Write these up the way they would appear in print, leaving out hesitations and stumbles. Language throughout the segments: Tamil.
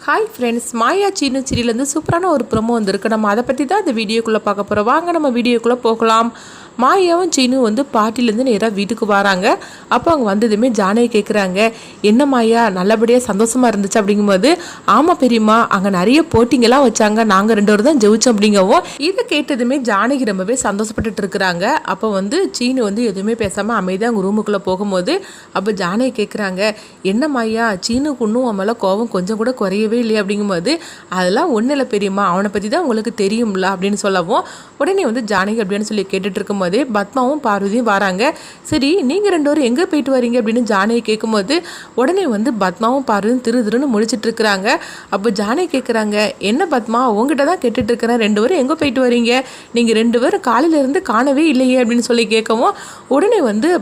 ஹாய் ஃப்ரெண்ட்ஸ், மாயா சீனு சீரியலேருந்து சூப்பரான ஒரு ப்ரோமோ வந்திருக்கு. நம்ம அதை பற்றி தான் இந்த வீடியோக்குள்ளே பார்க்க போகிறோம். வாங்க நம்ம வீடியோக்குள்ளே போகலாம். மாயாவும் சீனு பாட்டிலேருந்து நேராக வீட்டுக்கு வராங்க. அப்போ அவங்க வந்ததுமே ஜானகி கேட்குறாங்க, என்ன மாயா நல்லபடியாக சந்தோஷமாக இருந்துச்சு அப்படிங்கும்போது, ஆமாம் பெரியம்மா, அங்கே நிறைய போட்டிங்கெல்லாம் வச்சாங்க, நாங்கள் 2 பேரும் தான் ஜெயிச்சோம் அப்படிங்கவும். இதை கேட்டதுமே ஜானகி ரொம்பவே சந்தோஷப்பட்டுட்டு இருக்கிறாங்க. அப்போ சீனு எதுவுமே பேசாமல் அமைதியாக அவங்க ரூமுக்குள்ளே போகும்போது அப்போ ஜானகி கேட்குறாங்க, என்ன மாயா சீனுக்கு இன்னும் அவன் மேலே கோபம் கொஞ்சம் கூட குறையவே இல்லையே அப்படிங்கும்போது, அதெல்லாம் ஒன்றும் இல்லை பெரியம்மா, அவனை பற்றி தான் உங்களுக்கு தெரியும்ல அப்படின்னு சொல்லவும், உடனே ஜானகி அப்படின்னு சொல்லி கேட்டுட்டு இருக்கும்போது பத்மாவும் பார்வதியும் வராங்க. சரி, நீங்கள் 2 பேரும் எங்கே போயிட்டு வரீங்க அப்படின்னு ஜானகி கேட்கும்போது, உடனே பார்வமாவும் பார்வதியும் திருன்னு முழிச்சிட்டு இருக்கிறாங்க. அப்போ ஜானகி கேட்குறாங்க, என்ன பத்மா உங்ககிட்ட தான் கேட்டுட்டு இருக்கிறேன், 2 பேரும் எங்கே போயிட்டு வரீங்க, நீங்கள் 2 பேரும் காலையிலேருந்து காணவே இல்லையே அப்படின்னு சொல்லி கேட்கவும், உடனே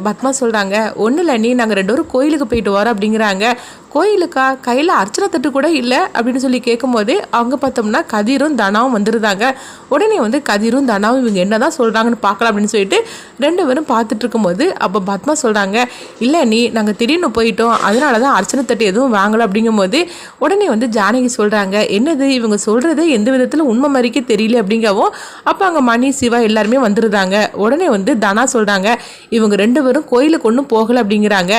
பத்மா சொல்கிறாங்க, ஒன்றும் இல்லை நீ, நாங்கள் 2 பேரும் கோயிலுக்கு போயிட்டு வரோம் அப்படிங்கிறாங்க. கோயிலுக்கா, கையில் அர்ச்சனை தட்டு கூட இல்லை அப்படின்னு சொல்லி கேட்கும்போதே அவங்க பார்த்தோம்னா கதிரும் தனாவும் வந்துருந்தாங்க. உடனே கதிரும் தனாவும் இவங்க என்ன தான் சொல்கிறாங்கன்னு பார்க்கலாம் அப்படின்னு சொல்லிட்டு 2 பேரும் பார்த்துட்டு இருக்கும்போது அப்போ பத்மா சொல்கிறாங்க, இல்லை நீ, நாங்கள் திடீர்னு போயிட்டோம், அதனால தான் அர்ச்சனை தட்டு எதுவும் வாங்கலை அப்படிங்கும்போது, உடனே ஜானகி சொல்கிறாங்க, என்னது இவங்க சொல்கிறது எந்த விதத்தில் உண்மை மாதிரிக்கே தெரியல அப்படிங்கவும். அப்போ அங்கே மணி சிவா எல்லாருமே வந்துருந்தாங்க. உடனே தனா சொல்கிறாங்க, இவங்க 2 பேரும் கோயிலுக்கு ஒன்றும் போகலை அப்படிங்கிறாங்க.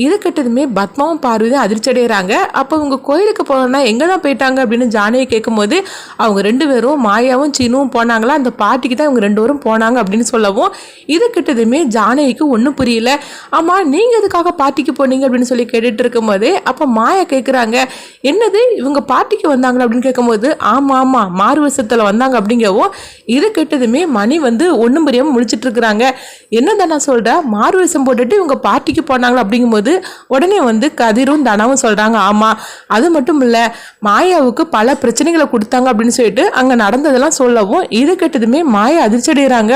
இது கட்டதுமே பத்மாவும் பார்வதியும் அதிர்ச்சி அடைகிறாங்க. அப்போ அவங்க கோயிலுக்கு போனா எங்கே தான் போயிட்டாங்க அப்படின்னு ஜானகி கேட்கும்போது, அவங்க 2 பேரும் மாயாவும் சீனுவும் போனாங்களா, அந்த பாட்டிக்கு தான் இவங்க 2 பேரும் போனாங்க அப்படின்னு சொல்லவும், இது கிட்டதுமே ஜானகிக்கு ஒன்றும் புரியல. ஆமாம், நீங்கள் எதுக்காக பாட்டிக்கு போனீங்க அப்படின்னு சொல்லி கேட்டுட்டு இருக்கும்போது அப்போ மாயா கேட்குறாங்க, என்னது இவங்க பாட்டிக்கு வந்தாங்களா அப்படின்னு கேட்கும்போது, ஆமாம் மாறு வருஷத்தில் வந்தாங்க அப்படிங்கவும். இது கிட்டதுமே மணி ஒன்றும் புரியாமல் முழிச்சிட்டு இருக்கிறாங்க. என்னதான் நான் சொல்கிறேன், மாறு வருஷம் போட்டுட்டு இவங்க பாட்டிக்கு போனாங்களா அப்படிங்கும்போது, உடனே கதிரும் தனாவும் சொல்றாங்க, ஆமா அது மட்டும் இல்ல மாயாவுக்கு பல பிரச்சனைகளை கொடுத்தாங்க அப்படின்னு சொல்லிட்டு அங்க நடந்ததெல்லாம் சொல்லவும், இது கேட்டதுமே மாயா அதிர்ச்சி அடைகிறாங்க.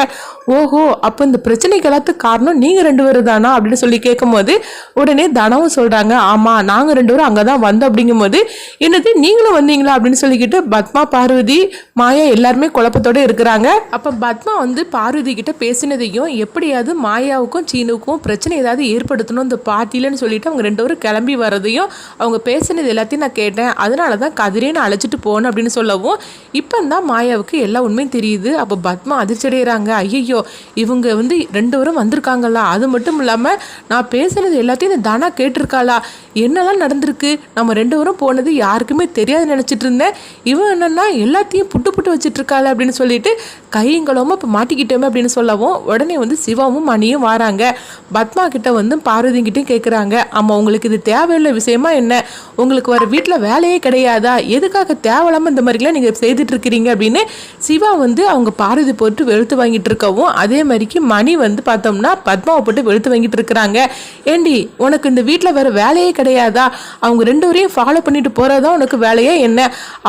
ஓஹோ, அப்போ இந்த பிரச்சனைக்கு எல்லாத்துக்கு காரணம் நீங்க 2 பேரும் தானா அப்படின்னு சொல்லி கேட்கும்போது, உடனே தனவும் சொல்றாங்க, ஆமா நாங்க 2 பேரும் அங்கதான் வந்தோம் அப்படிங்கும்போது, என்னது நீங்களும் வந்தீங்களா அப்படின்னு சொல்லிக்கிட்டு பத்மா பார்வதி மாயா எல்லாருமே குழப்பத்தோட இருக்கிறாங்க. அப்ப பத்மா பார்வதி கிட்ட பேசினதையும், எப்படியாவது மாயாவுக்கும் சீனுக்கும் பிரச்சனை ஏதாவது ஏற்படுத்தணும் இந்த பாட்டிலன்னு சொல்லிட்டு அவங்க 2 பேரும் கிளம்பி வரதையும், அவங்க பேசினது எல்லாத்தையும் நான் கேட்டேன், அதனால தான் கதிரேன்னு அழைச்சிட்டு போனேன் அப்படின்னு சொல்லவும், இப்போ தான் மாயாவுக்கு எல்லா உண்மையும் தெரியுது. அப்போ பத்மா அதிர்ச்சி அடைகிறாங்க, ஐயோ இவங்க 2 பேரும் வந்திருக்காங்களா, அது மட்டும் இல்லாமல் நான் பேசினது எல்லாத்தையும் இந்த தனா கேட்டிருக்காளா, என்னெல்லாம் நடந்திருக்கு, நம்ம 2 பேரும் போனது யாருக்குமே தெரியாது நினச்சிட்டு இருந்தேன், இவன் என்னன்னா எல்லாத்தையும் புட்டு வச்சுட்டு இருக்காள் அப்படின்னு சொல்லிட்டு கையங்களோம இப்போ மாட்டிக்கிட்டோமே அப்படின்னு சொல்லவும், உடனே சிவாவும் மணியும் வராங்க. பத்மா கிட்ட பார்வதி கிட்டையும் கேட்குறாங்க, ஆமாம் உங்களுக்கு இது தேவையில்லை விஷயமா என்ன, உங்களுக்கு வர வீட்டில் வேலையே கிடையாதா, எதுக்காக தேவையில்லாமல் இந்த மாதிரிலாம் நீங்கள் செய்துட்டு இருக்கிறீங்க அப்படின்னு சிவா அவங்க பார்வதி போட்டு வெளுத்து வாங்கிட்டு இருக்கவும், அதே மாதிரிக்கு மணி பார்த்தோம்னா பத்மாவை போட்டு வெளுத்து வாங்கிட்டு இருக்கிறாங்க. ஏண்டி உனக்கு இந்த வீட்டில் வேற வேலையே கிடையாதா, அவங்க 2 பேரையும் ஃபாலோ பண்ணிட்டு போறதா உனக்கு வேலையே என்ன,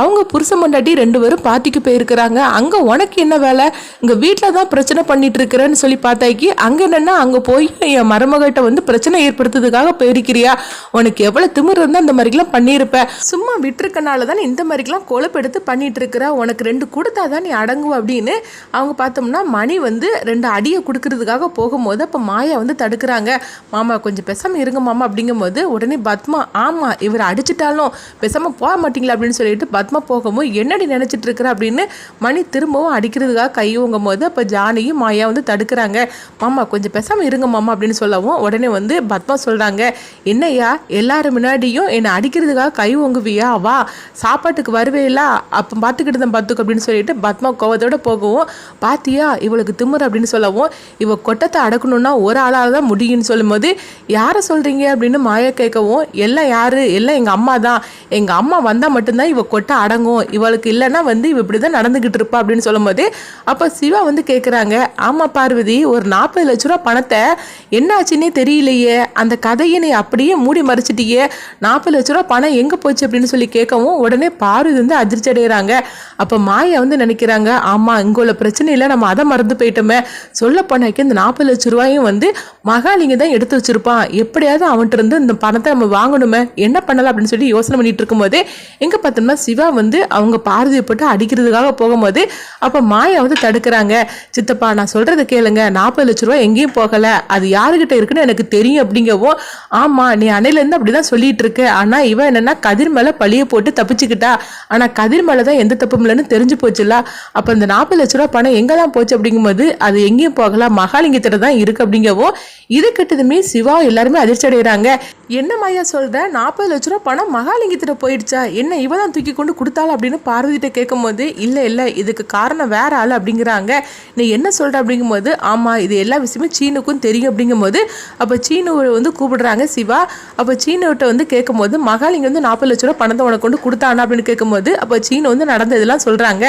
அவங்க புருஷன் பொண்டாட்டி 2 பேரும் பார்ட்டிக்கு போயிருக்கிறாங்க, அங்கே உனக்கு என்ன வேலை, இங்கே வீட்டில் தான் பிரச்சனை பண்ணிட்டு இருக்கிறேன்னு சொல்லி பார்த்தாக்கி அங்கே என்னன்னா அங்கே போய் என் மருமகிட்ட பிரச்சனை ஏற்படுத்துறதுக்காக போயிருக்கிறியா, உனக்கு எவ்வளவு திமிர் இருந்தா இந்த மாதிரிலாம் பண்ணியிருப்ப, சும்மா விட்டுருக்கனால தான் இந்த மாதிரிலாம் கொழுப்பெடுத்து பண்ணிட்டு இருக்கிற, உனக்கு 2 கொடுத்தாதான் நீ அடங்குவ அப்படின்னு அவங்க பார்த்தோம்னா மணி 2 அடியை கொடுக்கறதுக்காக போகும்போது அப்போ மாயா தடுக்கிறாங்க. மாமா கொஞ்சம் பேசாமல் இருங்க மாமா அப்படிங்கும்போது, உடனே பத்மா, ஆமா இவர் அடிச்சிட்டாலும் பேசாமல் போக மாட்டீங்களா அப்படின்னு சொல்லிட்டு பத்மா போகும்போது, என்னடி நினைச்சிட்டு இருக்கிற அப்படின்னு மணி திரும்பவும் அடிக்கிறதுக்காக கையுங்கும் போது அப்போ ஜானகியும் மாயா தடுக்கிறாங்க. மாமா கொஞ்சம் பேசாமல் இருங்க மாமா அப்படின்னு சொல்லவும், உடனே பத்மா சொல்றாங்க, என்னையா எல்லாரும் முன்னாடியும் என்னை அடிக்கிறதுக்காக கை ஓங்குவியா, வா சாப்பாட்டுக்கு வருவேலா அப்போ பார்த்துக்கிட்டு தான் பார்த்துக்கு அப்படின்னு சொல்லிட்டு பத்மா கோவத்தோட போகவும், பாத்தியா இவளுக்கு திமுற அப்படின்னு சொல்லவும், இவ கொட்டத்தை அடக்கணும்னா ஒரு ஆளால் தான் முடியும்னு சொல்லும்போது, யாரை சொல்றீங்க அப்படின்னு மாயா கேட்கவும், எல்லாம் யாரு, எல்லாம் எங்கள் அம்மா தான், எங்கள் அம்மா வந்தால் மட்டும்தான் இவ கொட்டை அடங்கும், இவளுக்கு இல்லைன்னா இவ இப்படி தான் நடந்துக்கிட்டு இருப்பா அப்படின்னு சொல்லும்போது, அப்போ சிவா கேட்குறாங்க, ஆமாம் பார்வதி ஒரு 40 லட்ச ரூபா பணத்தை என்னாச்சுன்னே தெரியலையே, அந்த கதையை நீ அப்படியே மூடி மறைச்சிட்டியே, 40 லட்ச ரூபா பணம் எங்கே போச்சு அப்படின்னு சொல்லி கேட்கவும், உடனே பார்வதி அதிர்ச்சி அடைகிறாங்க. அப்போ மாயா நினைக்கிறாங்க, ஆமாம் இங்கே உள்ள பிரச்சனையில் நம்ம அதை மறந்து போயிட்டோமே, சொல்ல போனாக்கி இந்த 40 லட்ச ரூபாயும் மகாலிங்க தான் எடுத்து வச்சிருப்பான், எப்படியாவது அவன்கிட்ட இருந்து இந்த பணத்தை நம்ம வாங்கணுமே, என்ன பண்ணலாம் அப்படின்னு சொல்லி யோசனை பண்ணிட்டு இருக்கும்போது எங்கே பார்த்தோம்னா சிவா அவங்க பார்வதியை போட்டு அடிக்கிறதுக்காக போகும்போது அப்போ மாயா தடுக்கிறாங்க. சித்தப்பா நான் சொல்றதை கேளுங்க, 40 லட்ச ரூபாய் எங்கேயும் போகலை, அது யாருக்கிட்ட இருக்குன்னு எனக்கு தெரியும் அப்படிங்கவும், ஆமாம் நீ அன்னையிலேருந்து அப்படி தான் சொல்லிட்டு இருக்க. ஆனா இவ என்னன்னா கதிர் மேல பழிய போட்டு தப்பிச்சுக்கிட்டா. ஆனா கதிர் மேலதான் எந்த தப்பும் இல்லைன்னு தெரிஞ்சு போச்சுல. அப்ப இந்த 40 லட்ச ரூபாய் பணம் எங்கதான் போச்சு அப்படிங்கும்போது அது எங்கேயும் போகலாம், மகாலிங்கத்திட்ட தான் இருக்கு அப்படிங்கவும் இது கிட்டதுமே சிவா எல்லாருமே அதிர்ச்சி அடைகிறாங்க. என்ன மாயா சொல்ற, 40 லட்ச ரூபா பணம் மகாலிங்கத்திட்ட போயிடுச்சா, என்ன இவ தான் தூக்கி கொண்டு கொடுத்தாள் அப்படின்னு பார்வதிட்ட கேட்கும் போது இல்லை இதுக்கு காரணம் வேற ஆள் அப்படிங்கிறாங்க. நீ என்ன சொல்ற அப்படிங்கும்போது ஆமா இது எல்லா விஷயமும் சீனுக்கும் தெரியும் அப்படிங்கும்போது அப்போ சீனுவை வந்து கூப்பிடுறாங்க சிவா. அப்போ சீனுவிட்ட வந்து கேட்கும்போது மகாலிங்க வந்து 40 லட்ச ரூபா பணத்தை உனக்கு கொண்டு கொடுத்தானா அப்படின்னு கேட்கும்போது அப்போ சீனு வந்து நடந்ததெல்லாம் சொல்றாங்க.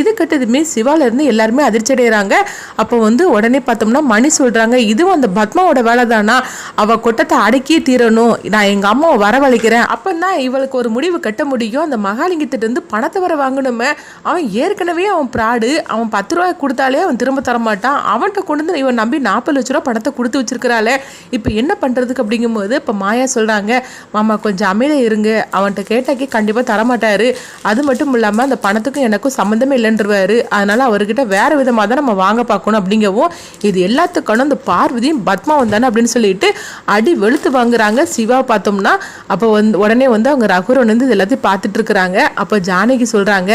இது கட்டதுமே சிவால இருந்து எல்லாருமே அதிர்ச்சி அடைகிறாங்க. அப்போ வந்து உடனே பார்த்தோம்னா மணி சொல்றாங்க, இதுவும் அந்த பத்மாவோட வேலை தானா, அவ கொட்டத்தை அடக்கியே தீரணும், நான் எங்க அம்மாவை வரவழைக்கிறேன், அப்பதான் இவளுக்கு ஒரு முடிவு கட்ட முடியும், அந்த மகாலிங்கத்திட்ட இருந்து பணத்தை வர வாங்கணுமே, அவன் ஏற்கனவே அவன் பிராடு, அவன் 10 ரூபாய் கொடுத்தாலே அவன் திரும்ப தரமாட்டான், அவன்கிட்ட கொண்டு வந்து இவன் நம்பி 40 லட்ச ரூபா பணத்தை கொடுத்து வச்சிருக்கிறாளே, இப்போ என்ன பண்றதுக்கு அப்படிங்கும்போது இப்போ மாயா சொல்றாங்க, மாமா கொஞ்சம் அமைதியா இருங்க, அவன்கிட்ட கேட்டாக்கி கண்டிப்பா தரமாட்டாரு, அது மட்டும் இல்லாம அந்த பணத்துக்கும் எனக்கும் சம்மந்தமே இல்லைன்றவாரு, அதனால அவர்கிட்ட வேற விதமாக தான் நம்ம வாங்க பார்க்கணும் அப்படிங்கவும் இது எல்லாத்துக்கான அந்த பார்வதியும் பத்மா வந்தானே அப்படின்னு சொல்லிட்டு அடி வெளுத்து வாங்குறாங்க. சிவா பார்த்தோம்னா அப்போ வந்து உடனே வந்து அவங்க ரகுரன் வந்து இது எல்லாத்தையும் பார்த்துட்டு இருக்கிறாங்க. அப்போ ஜானகி சொல்றாங்க,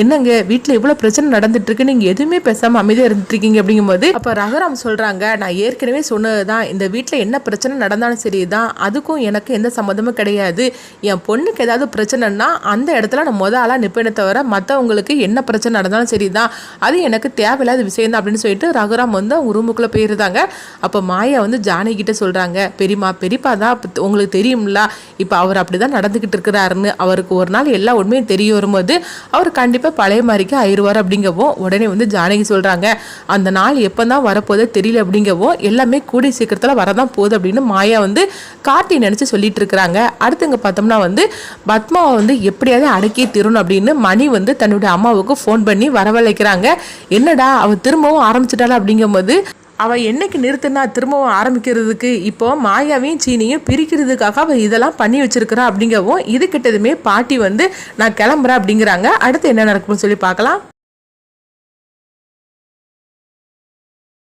என்னங்க வீட்டில் இவ்வளோ பிரச்சனை நடந்துட்டு இருக்கு, நீங்க எதுவுமே பேசாம அமைதியாக இருந்துட்டு இருக்கீங்க அப்படிங்கும்போது அப்போ ரகுராம் சொல்றாங்க, நான் ஏற்கனவே சொன்னதுதான், இந்த வீட்டில் என்ன பிரச்சனை நடந்தாலும் சரிதான், அதுக்கும் எனக்கு எந்த சம்மந்தமும் கிடையாது, என் பொண்ணுக்கு ஏதாவது பிரச்சனைனா அந்த இடத்துல நான் ஆளாக நிற்பேனே தவிர மற்றவங்களுக்கு என்ன பிரச்சனை நடந்தாலும் சரிதான், அது எனக்கு தேவையில்லாத விஷயம் தான் அப்படின்னு சொல்லிட்டு ரகுராம் வந்து அவங்க ரூமுக்குள்ளே போயிருந்தாங்க. அப்போ மாயா வந்து ஜானகி கிட்ட சொல்கிறாங்க, பெரியம்மா பெரியப்பா தான் உங்களுக்கு தெரியும்ல, இப்போ அவர் அப்படி தான் நடந்துக்கிட்டு இருக்கிறாருன்னு, அவருக்கு ஒரு நாள் எல்லா உண்மையும் தெரிய வரும்போது அவர் கண்டிப்பாக பழைய மாதிரிக்கு ஆயிடுவார் அப்படிங்கவும் உடனே வந்து ஜானகி சொல்கிறாங்க, அந்த நாள் எப்போ தான் வரப்போதோ தெரியல அப்படிங்கவும் எல்லாமே கூடிய சீக்கிரத்தில் வரதான் போகுது அப்படின்னு மாயா வந்து கார்த்தி நினச்சி சொல்லிட்டு இருக்கிறாங்க. அடுத்துங்க பார்த்தோம்னா வந்து பத்மாவை வந்து எப்படியாவது அடக்கி தீரணும் அப்படின்னு மணி வந்து தன்னுடைய அம்மாவுக்கு ஃபோன் பண்ணி வரவழைக்கிறாங்க. என்னடா அவ திரும்பவும் ஆரம்பிச்சிட்டாளா அப்படிங்கும்போது அவள் என்னைக்கு நிறுத்தினா திரும்பவும் ஆரம்பிக்கிறதுக்கு, இப்போ மாயாவையும் சீனியும் பிரிக்கிறதுக்காக அவள் இதெல்லாம் பண்ணி வச்சிருக்கிறா அப்படிங்கவும் இது கிட்டதுமே பாட்டி வந்து நான் கிளம்புறேன் அப்படிங்கிறாங்க. அடுத்து என்ன நடக்கும்னு சொல்லி பார்க்கலாம்.